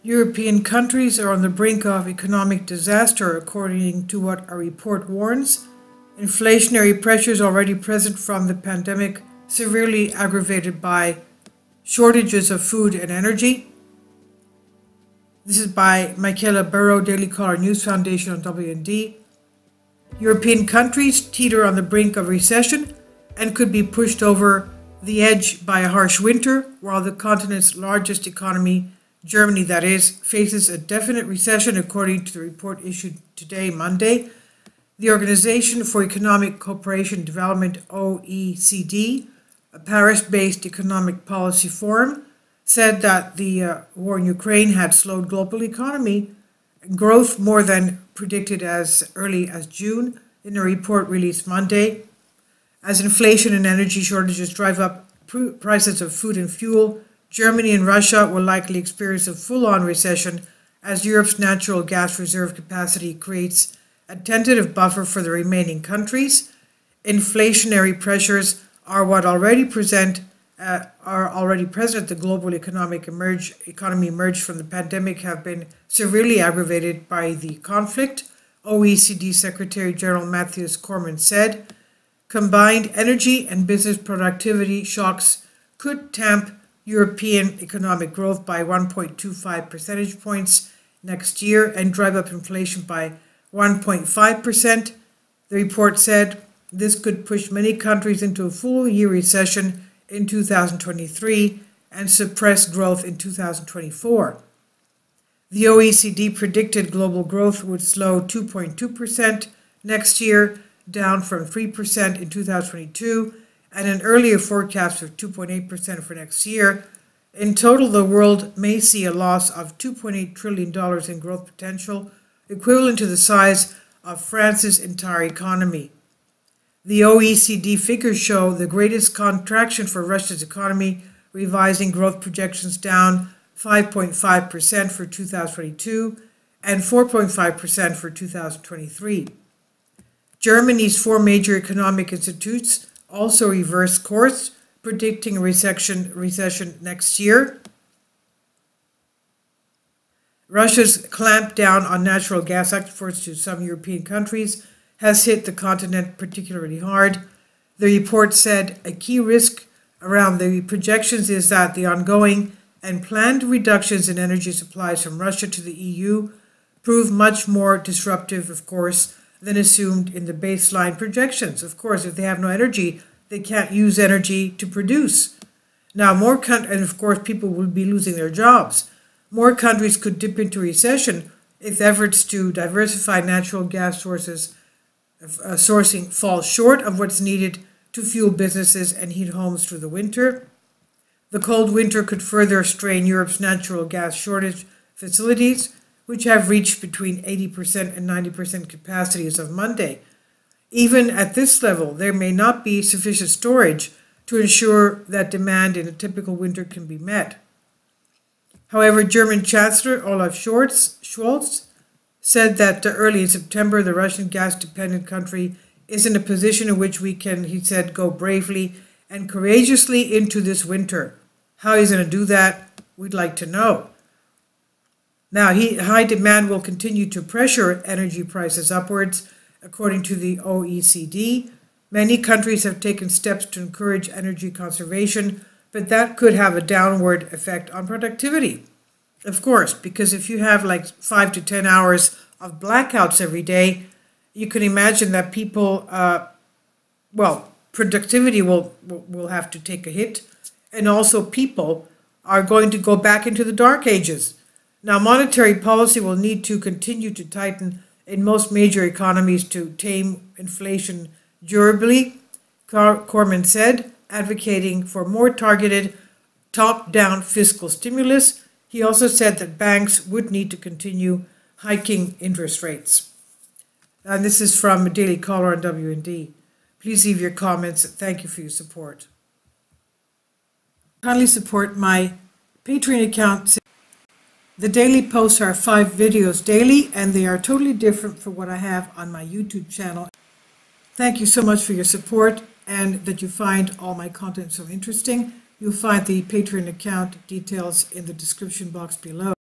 European countries are on the brink of economic disaster, according to what a report warns. Inflationary pressures already present from the pandemic, severely aggravated by shortages of food and energy. This is by Michaela Burrow, Daily Caller News Foundation on WND. European countries teeter on the brink of recession and could be pushed over the edge by a harsh winter, while the continent's largest economy, Germany that is, faces a definite recession, according to the report issued today, Monday. The Organization for Economic Cooperation and Development, OECD, a Paris-based economic policy forum, said that the war in Ukraine had slowed global economy growth more than predicted as early as June in a report released Monday. As inflation and energy shortages drive up prices of food and fuel, Germany and Russia will likely experience a full-on recession as Europe's natural gas reserve capacity creates a tentative buffer for the remaining countries. Inflationary pressures are already present at the global economy emerged from the pandemic have been severely aggravated by the conflict, OECD Secretary General Matthias Cormann said. Combined energy and business productivity shocks could tamp European economic growth by 1.25 percentage points next year and drive up inflation by 1.5%. The report said this could push many countries into a full-year recession in 2023 and suppress growth in 2024. The OECD predicted global growth would slow 2.2% next year, down from 3% in 2022, and an earlier forecast of 2.8% for next year. In total, the world may see a loss of $2.8 trillion in growth potential, equivalent to the size of France's entire economy. The OECD figures show the greatest contraction for Russia's economy, revising growth projections down 5.5% for 2022 and 4.5% for 2023. Germany's four major economic institutes also reversed course, predicting a recession next year. Russia's clampdown on natural gas exports to some European countries has hit the continent particularly hard. The report said a key risk around the projections is that the ongoing and planned reductions in energy supplies from Russia to the EU prove much more disruptive, of course, than assumed in the baseline projections. Of course, if they have no energy, they can't use energy to produce. Now, and of course, people will be losing their jobs. More countries could dip into recession if efforts to diversify natural gas sourcing fall short of what's needed to fuel businesses and heat homes through the winter. The cold winter could further strain Europe's natural gas shortage facilities, which have reached between 80% and 90% capacity as of Monday. Even at this level, there may not be sufficient storage to ensure that demand in a typical winter can be met. However, German Chancellor Olaf Scholz said that early in September, the Russian gas-dependent country is in a position in which we can, he said, go bravely and courageously into this winter. How he's going to do that, we'd like to know. Now, high demand will continue to pressure energy prices upwards, according to the OECD. Many countries have taken steps to encourage energy conservation, but that could have a downward effect on productivity. Of course, because if you have like 5 to 10 hours of blackouts every day, you can imagine that people, productivity will have to take a hit, and also people are going to go back into the dark ages. Now, monetary policy will need to continue to tighten in most major economies to tame inflation durably, Cormann said, advocating for more targeted top-down fiscal stimulus. He also said that banks would need to continue hiking interest rates. And this is from Daily Caller on WND. Please leave your comments. Thank you for your support. Kindly support my Patreon account. The daily posts are 5 videos daily, and they are totally different from what I have on my YouTube channel. Thank you so much for your support and that you find all my content so interesting. You'll find the Patreon account details in the description box below.